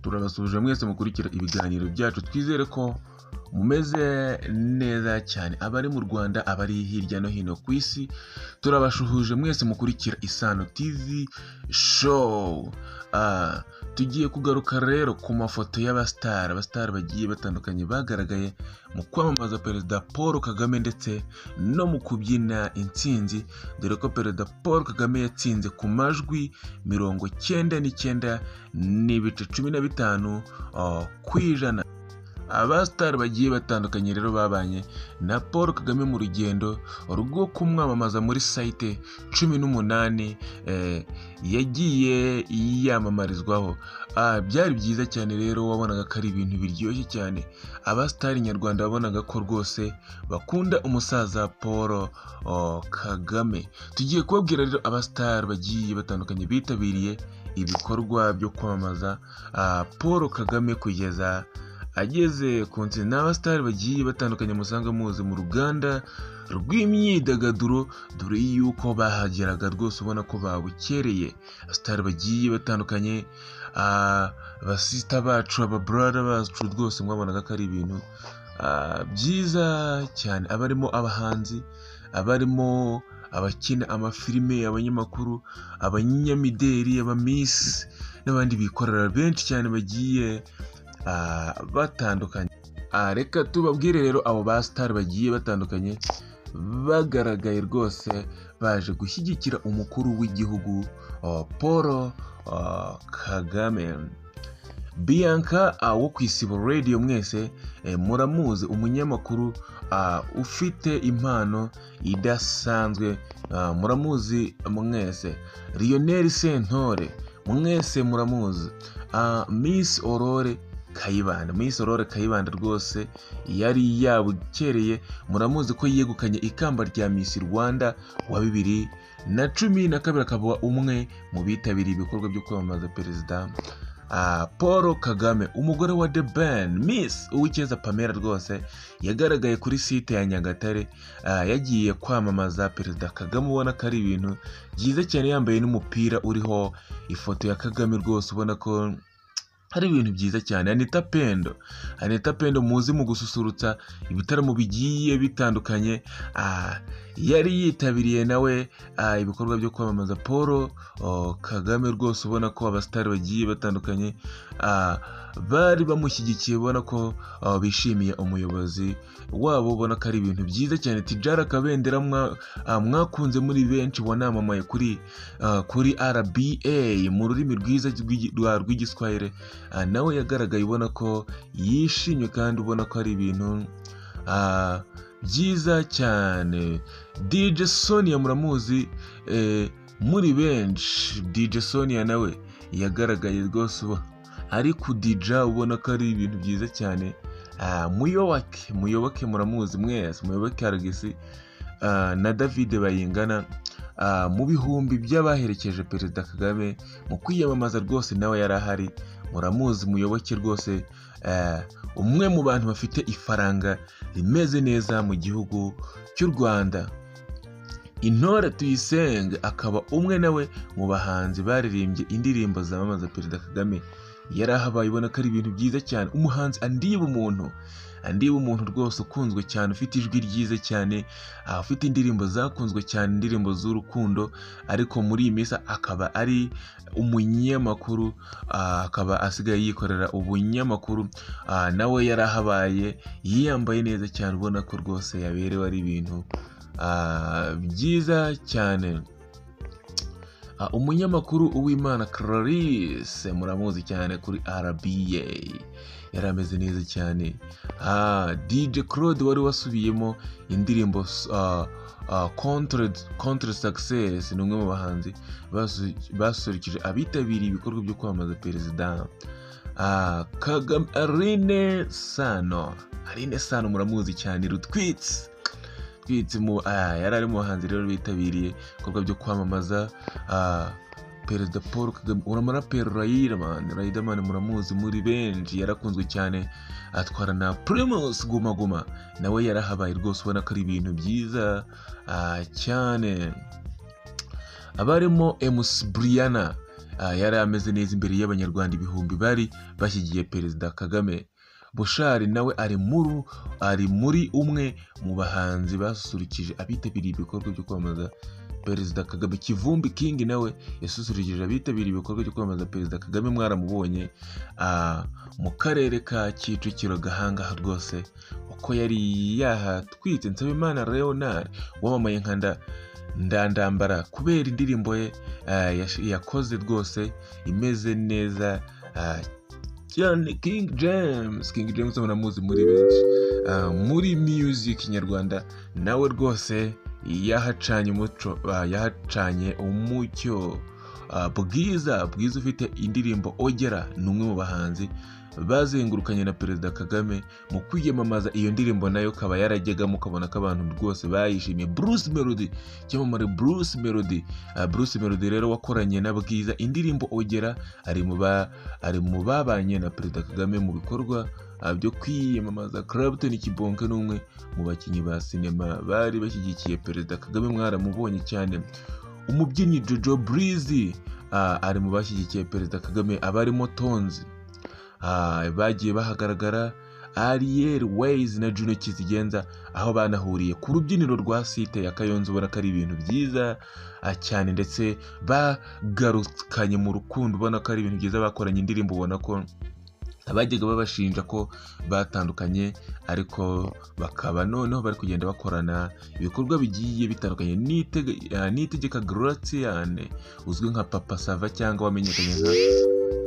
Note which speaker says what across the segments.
Speaker 1: turabasubije mwese mukurikira ibiganiro byacu, twizere ko mumeze neza cyane, abari mu Rwanda, abari hirya no hino ku isi, turabashuhuje mwese mukurikira Isano TV show. Tugiye kugaruka rero ku mafoto y'abastar bagiye batandukanye bagaragaye mu kwamamaza Perezida Paul Kagame ndetse no mu kubyina intsinzi, dore ko Perezida Paul Kagame yatsinze ku majwi 99.15% ku ijana. Abastar bagiye batandukanye rero babanye na Paul Kagame mu rugendo rwo kumwamamaza muri site 18 yagiye yamamarizwaho. Byari byiza cyane rero, wabonaga ko ari ibintu biryoshye cyane. Abastar nyarwanda wabonaga ko rwose bakunda umusaza Paul Kagame. Tugiye kubabwira rero abastar bagiye batandukanye bitabiriye ibikorwa byo kwamamaza Paul Kagame kugeza ageze ku ntsinzi. N'abastar bagiye batandukanye musanga muzi mu ruganda rw'imyidagaduro, dore yuko bahageraga rwose ubona ko babukereye. Abastar bagiye batandukanye, abasista bacu, ababrother bacu, rwose mwabonaga ko ari ibintu byiza cyane. Abarimo abahanzi, abarimo abakina amafilime, abanyamakuru, abanyamideli, abamiss n'abandi bikorera benshi cyane bagiye batandukanye. Reka tubabwire rero abo bastar bagiye batandukanye bagaragaye rwose baje gushyigikira umukuru w'igihugu Paul Kagame. Bianca wo ku Isibo Radio mwese muramuzi, umunyamakuru ufite impano idasanzwe, muramuzi mwese. Lionel Sentore mwese muramuzi. Miss Aurore Kayibanda rwose yari yabukereye, muramuzi ko yegukanye ikamba rya Miss Rwanda wa 2012, akaba umwe mu bitabiriye ibikorwa byo kwamamaza Perezida Paul Kagame. Umugore wa The Ben, Miss Uwicyeza Pamela, rwose yagaragaye kuri site ya Nyagatare, yagiye kwamamaza Perezida Kagame, ubona ko ari ibintu byiza cyane, yambaye n'umupira uriho ifoto ya Kagame, rwose ubona ko hari ibintu byiza cyane. Anita Pendo muzi mu gususurutsa ibitaramo bigiye bitandukanye, yari yitabiriye nawe ibikorwa byo kwamamaza Paul Kagame, rwose ubona ko abastar bagiye batandukanye bari bamushyigikiye, ubona ko bishimiye umuyobozi wabo, ubona ko ari ibintu byiza cyane. Tijara Kabendera mwakunze muri benshi, wanamamaye kuri RBA mu rurimi rwiza rw'igiswahili, nawe yagaragaye ubona ko yishimye kandi ubona ko ari ibintu byiza cyane. DJ Sonia muramuzi muri benshi. DJ Sonia nawe yagaragaye rwose ari kudija, ubona ko ari ibintu byiza cyane. Muyoboke muramuzi mwese, Muyoboke Aragisi na David Bayingana, mu bihumbi by'abaherekeje Perezida Kagame mu kwiyamamaza, rwose nawe yari ahari, muramuzi Muyoboke rwose, umwe mu bantu bafite ifaranga rimeze neza mu gihugu cy'u Rwanda. Intore Tuyisenge akaba umwe nawe mu bahanzi baririmbye indirimbo zamamaza Perezida Kagame, yari ahabaye, ubona ko ari ibintu byiza cyane. Umuhanzi Andiba umuntu rwose ukunzwe cyane, ufite ijwi ryiza cyane, ufite indirimbo zakunzwe cyane, indirimbo z'urukundo, ariko muri iyi minsi akaba ari umunyamakuru, akaba asigaye yikorera ubunyamakuru. Nawe yari ahabaye yiyambaye neza cyane, ubona ko rwose yaberewe, ari ibintu byiza cyane. Umunyamakuru Uwimana Clarisse muramuzi cyane kuri RBA, yari ameze neza cyane. DJ Claude wari wasubiyemo indirimbo Contre Success, ni umwe mu bahanzi basurikije abitabiriye ibikorwa byo kwamamaza Perezida Kagame. Aline Sano muramuzi cyane, Rutwitsi yari ari mu bahanzi rero bitabiriye ibikorwa byo kwamamaza Perezida Paul Kagame. Umuraperi Riderman muramuzi muri benshi, yarakunzwe cyane, atwara na Primus Guma Guma, nawe yarahabaye rwose, ubona ko ari ibintu byiza cyane. Abarimo MC Brianna yari ameze neza imbere y'abanyarwanda ibihumbi bari bashyigiye Perezida Kagame. Bushari nawe ari muri umwe mu bahanzi basusurukije abitabiriye ibikorwa byo kwamamaza Perezida Kagame. Kivumbi King nawe yasusurukije abitabiriye ibikorwa byo kwamamaza Perezida Kagame, mwaramubonye mu karere ka Kicukiro Gahanga rwose uko yari yahatwitse. Nsabimana Leonard wamamaye nka Ndandambara kubera indirimbo ye yakoze rwose imeze neza cyane. King James muramuzi muri benshi muri music nyarwanda, nawe rwose yahacanye umucyo. Bwiza ufite indirimbo Ogera ni umwe mu bahanzi bazengurukanye na Perezida Kagame mu kwiyamamaza. Iyo ndirimbo nayo kaba yarajyagamo ukabona ko abantu rwose bayishimiye. Bruce Melody, cyamamare Bruce Melody rero wakoranye na Bwiza indirimbo Ogera, ari mu babanye na Perezida Kagame mu bikorwa byo kwiyamamaza. Clapton Kibonke n'umwe mu bakinnyi ba sinema bari bashyigikiye Perezida Kagame, mwaramubonye cyane. Umubyinnyi Jojo Breezy ari mu bashyigikiye Perezida Kagame. Abarimo Tonzi bagiye bahagaragara, Ariel Ways na Juno Kizigenza, aho banahuriye ku rubyiniro rwa site ya Kayonza. Ubona ko ari ibintu byiza cyane, ndetse bagarukanye mu rukundo. Ubona ko ari ibintu byiza, bakoranye indirimbo. Ubona ko abajyaga babashinja ko batandukanye, ariko bakaba noneho bari kugenda bakorana ibikorwa bigiye bitandukanye. Niyitegeka Gratiane uzwi nka Papa Sava cyangwa wamenyekanye nka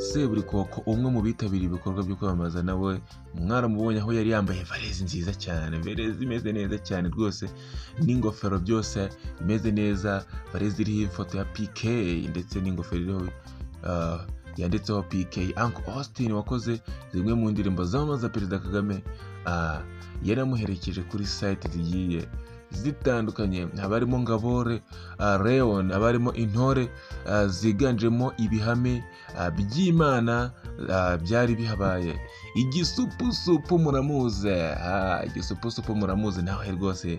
Speaker 1: Seburikoko, umwe mu bitabiriye ibikorwa byo kwamamaza, nawe mwaramubonye aho yari yambaye varezi nziza cyane, varezi imeze neza cyane rwose, n'ingofero byose imeze neza. Varezi iriho ifoto ya PK ndetse n'ingofero iriho yanditseho PK. Uncle Austin wakoze zimwe mu ndirimbo zamamaza Perezida Kagame yaramuherekeje kuri site zigiye zitandukanye. Abarimo Ngabore Leon, abarimo intore ziganjemo ibihame by'Imana byari bihabaye. Igisupusupu muramuzi, igisupusupu muramuzi nawe rwose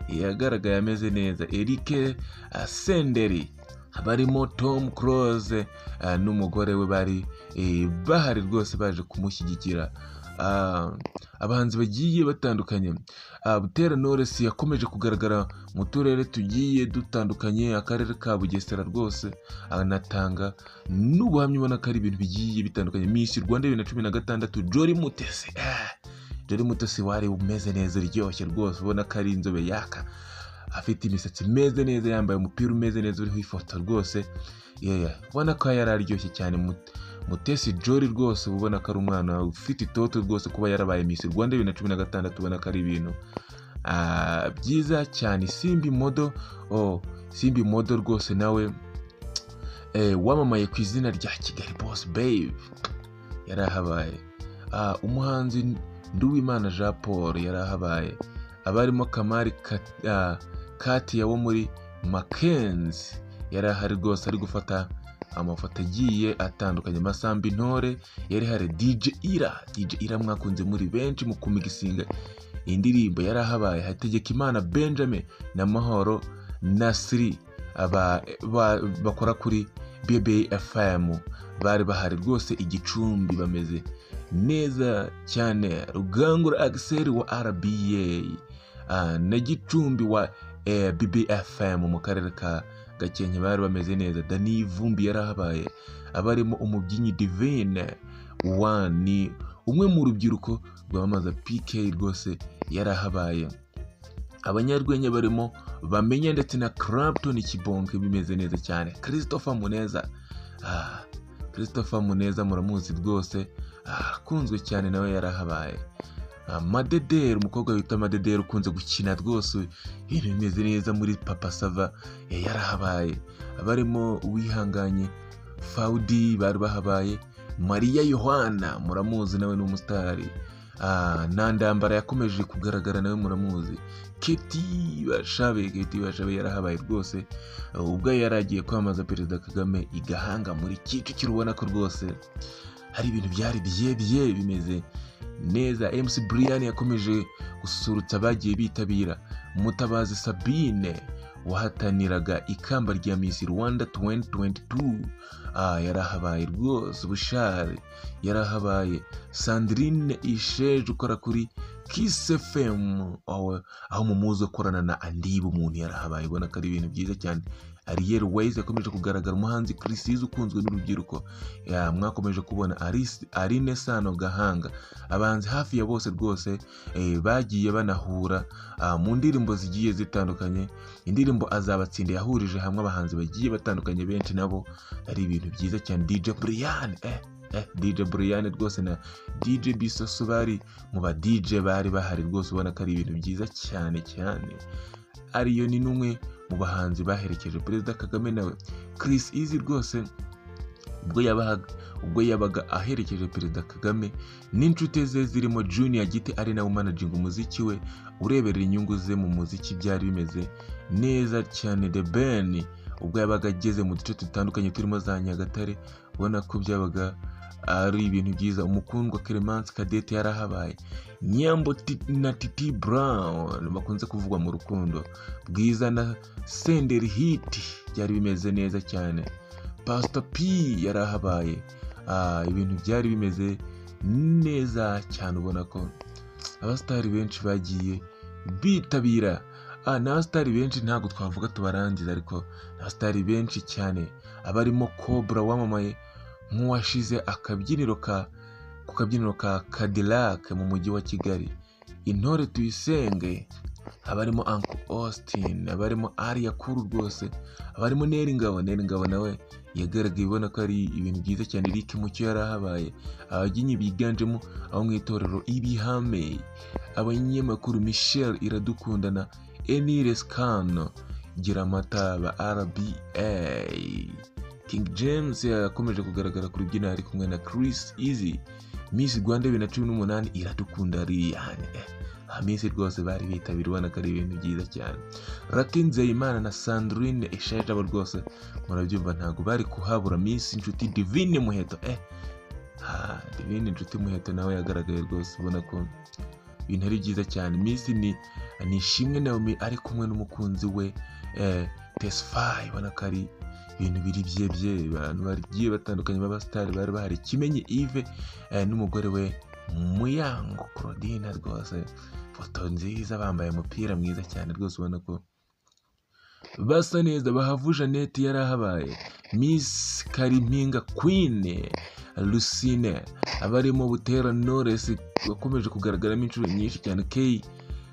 Speaker 1: yagaragaye ameze neza. Eric Senderi, abarimo Tom Close n'umugore we bari bahari rwose baje kumushyigikira. Abahanzi bagiye batandukanye. Butera Knowless yakomeje kugaragara mu turere tugiye dutandukanye, akarere ka Bugesera rwose anatanga n'ubuhamya. Ubona ko ari ibintu bigiye bitandukanye. Miss Rwanda 2016 Jolly Mutesi wari umeze neza, uryoshye rwose, ubona ko ari inzobe yaka, afite imisatsi imeze neza, yambaye umupira umeze neza uriho ifoto rwose. Ubona ko yari aryoshye cyane Mutesi Jolly rwose, ubona ko ari umwana ufite itoto rwose kuba yarabaye Miss Rwanda 2016. Ubona ko ari ibintu byiza cyane. Simbi Modo rwose nawe wamamaye ku izina rya Kigali Boss Babe yarahabaye. Umuhanzi Nduwimana Jean Paul yarahabaye. Abarimo Kamari Katia wo muri Mackenzie yarahari rwose, ari gufata amafoto agiye atandukanye. Masamba Intore yari hari. DJ Ira mwakunze muri benshi mu kumigisinga indirimbo yarahabaye. Hategekimana Benjamin na Mahoro Nasri bakora kuri BBFM bari bahari rwose. Igicumbi bameze neza cyane. Rugangura Axel wa RBA na Gicumbi wa BBFM mu karere ka Gakenke bari bameze neza. Dani Vumbi yarahabaye. Abarimo umubyinnyi Divine ni umwe mu rubyiruko rwamamaza PK rwose yarahabaye. Abanyarwenya barimo Bamenya ndetse na Clapton Kibonke bimeze neza cyane. Christopher Muneza muramuzi rwose, akunzwe cyane, nawe yarahabaye. Madedero, umukobwa wita Madedero ukunze gukina rwose ibintu bimeze neza muri Papa Sava yarahabaye. Abarimo Uwihanganye Faudi bari bahabaye. Maria Yohana muramuzi, nawe ni umusitari. Nandambara yakomeje kugaragara, nawe muramuzi. Keti Bashabe yarahabaye rwose, ubwo yaragiye kwamaza Perezida Kagame i Gahanga muri Kicukiro. Ubona ko rwose hari ibintu byari bimeze neza. MC Brian yakomeje gusurutsa abagiye bitabira. Mutabazi Sabine wahataniraga ikamba rya Miss Rwanda 2022 yarahabaye rwose. Bushari yarahabaye. Sandrine Isheje ukora kuri Kiss FM aho mumuzi ukorana na Andiba umuntu yarahabaye. Ubona ko ari ibintu byiza cyane. Ariel Ways yakomeje kugaragara. Umuhanzi Chris Easy ukunzwe n'urubyiruko mwakomeje kubona. Aline Sano Gahanga. Abahanzi hafi ya bose rwose bagiye banahura mu ndirimbo zigiye zitandukanye. Indirimbo Azabatsinda yahurije hamwe abahanzi bagiye batandukanye benshi nabo ari ibintu byiza cyane. DJ Brian DJ Brian rwose na DJ Bisoso bari mu ba DJ bari bahari rwose. Ubona ko ari ibintu byiza cyane cyane. Ariyo ni numwe mu bahanzi baherekeje Perezida Kagame nawe. Chris Easy rwose ubwo yabaga aherekeje Perezida Kagame n'inshuti ze zirimo Junior Giti ari nawe managing umuziki we ureberera inyungu ze mu muziki. Byari bimeze neza cyane. The Ben ubwo yabaga ageze mu duce dutandukanye turimo za Nyagatare. Ubona ko byabaga ari ibintu byiza. Umukundwa Clemence Cadette yarahabaye. Nyambo na Titi Brown bakunze kuvugwa mu rukundo. Bwiza na Senderi Hit byari bimeze neza cyane. Pastor P yarahabaye. Ibintu byari bimeze neza cyane. Ubona ko abastari benshi bagiye bitabira. N'abastari benshi ntabwo twavuga tubarangiza, ariko abastari benshi cyane abarimo Cobra wamamaye nk'uwashize ku kabyiniro ka Cadillac mu mujyi wa Kigali. Intore Tuyisenge, abarimo Uncle Austin, abarimo Aria Kuru rwose, abarimo Neri Ngabo nawe yagaragaye. Ubona ko ari ibintu byiza cyane. Eric Mucyo yarahabaye. Ababyinnyi biganjemo abo mu itorero Ibihame. Abanyamakuru Michel Iradukunda na Emile Scano Giramata ba RBA. King James yakomeje kugaragara ku rubyiniro ari kumwe na Chris Easy. Miss Rwanda 2018 Iradukunda Liliane. Miss rwose bari bitabiriye. Ubona ko ari ibintu byiza cyane. Lucky Nzeyimana na Sandrine Isheje abo rwose murabyumva ntabwo bari kuhabura. Miss Inshuti Divine Muheto Divine Inshuti Muheto nawe yagaragaye rwose. Ubona ko ibintu ari byiza cyane. Miss ni Ishimwe Naomi ari kumwe n'umukunzi we Tesfaye. Ubona ko ari ibintu biri bye abantu bagiye batandukanye b'abastari bari bahari. Kimenyi Yves n'umugore we Muyango Claudine rwose. Foto nziza bambaye umupira mwiza cyane rwose. Ubona ko basa neza. Bahavu Jeannette yarahabaye. Miss Karimpinga Queen Lucine, abarimo Butera Knowless wakomeje kugaragaramo inshuro nyinshi cyane.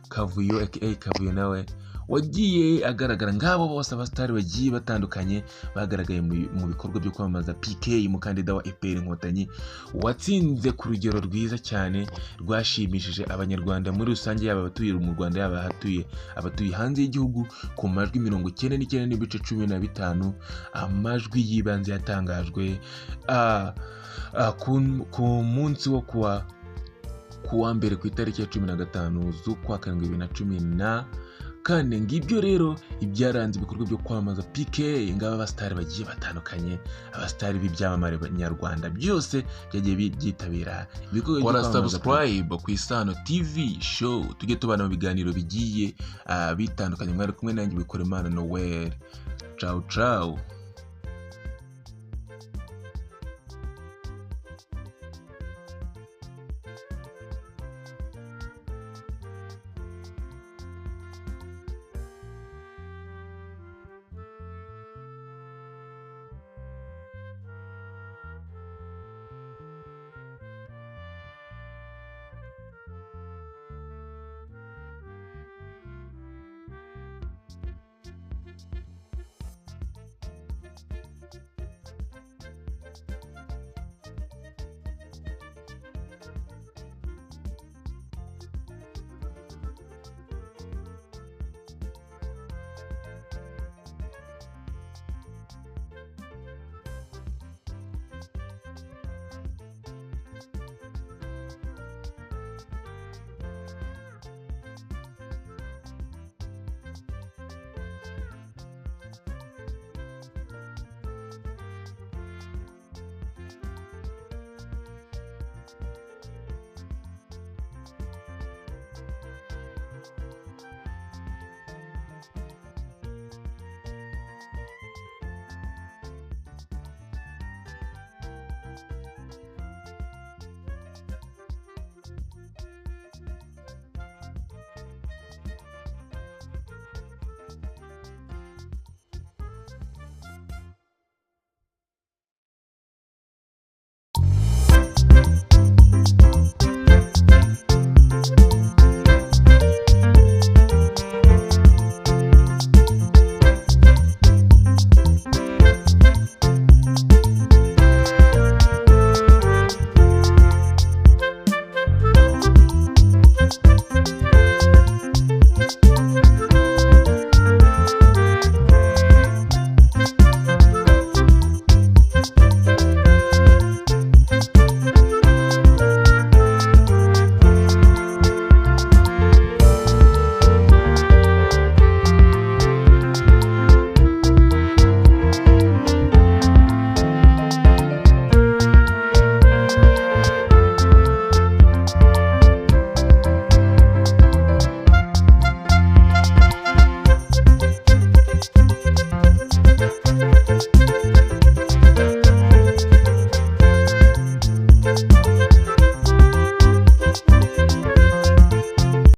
Speaker 1: Kavuyo aka Kavuyo nawe wagiye agaragara. Ngabo bose abastari bagiye batandukanye bagaragaye mu bikorwa byo kwamamaza PK umukandida wa FPR Inkotanyi watsinze ku rugero rwiza cyane rwashimishije abanyarwanda muri rusange, yaba abatuye mu Rwanda yaba abatuye hanze y'igihugu, ku majwi 99.15 amajwi yibanze yatangajwe ku munsi wo kuwa mbere ku itariki ya 15 z'ukwa karindwi 2014. Ngibyo rero ibyaranze ibikorwa byo kwamamaza PK. Ngaba abastari bagiye batandukanye, abastari b'ibyamamare b'Abanyarwanda byose byagiye byitabira ibikorwa byo kwamamaza. Subscribe ku Isano TV show tujye tubana mu biganiro bigiye bitandukanye. Mwari kumwe nanjye Bikorimana Noel. Ciao ciao.